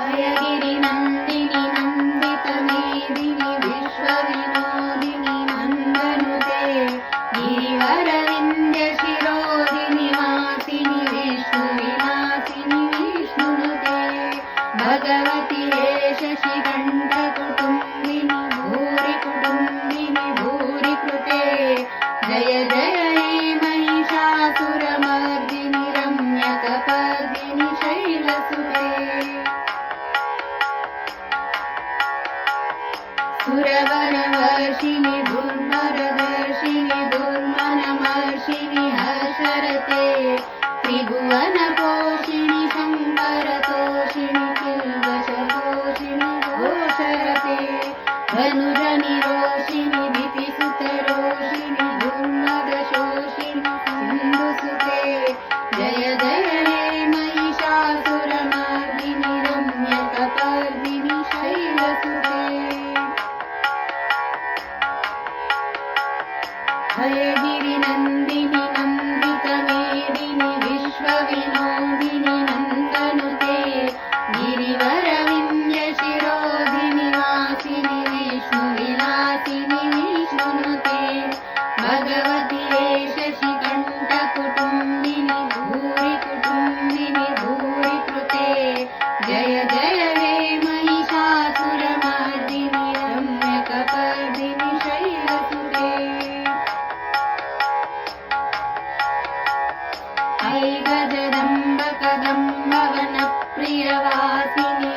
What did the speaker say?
हयगिरिनन्दिनि नन्दितमेदिनि विश्वविनोदिनि नन्दनुते गिरिवरविन्द्यशिरोदिनि वासिनि विष्णुविलासिनि विष्णुनुते भगवति हे शशिकण्ठकुटुम्बिनि भूरि कुटुम्बिनि भूरि कृते जय जय हे महिषासुरमर्दिनि रम्यकपर्दिनि शैलसुते सुरवरवर्षिणि दुर्मरदर्शिनि दुर्मनमर्षिणि हर्षरते त्रिभुवनपोषिणि शङ्करतोषिणि किल्वशपोषिणि घोषरते धनुजनिरोषिणि दितिसुतरोषिणि दुर्मदशोषिणि सिन्धुसुते जय जय हे महिषासुरमर्दिनि रम्यकपर्दिनि शैलसुते हयगिरिनन्दिनि नन्दितमेदिनि विश्वविनोदिनि नन्दनुते गिरिवरविन्द्यशिरोधिनि वासिनि विष्णुविलासिनि विष्णुनुते भगवति हे शशिकण्ठकुटुम्बिनि भूरि कुटुम्बिनि भूरि कृते जय जय हे महिषासुरमर्दिनि रम्यकपर्दिनि शैलसुते ऐ गजदम्ब कदम्बवनप्रियवासिनि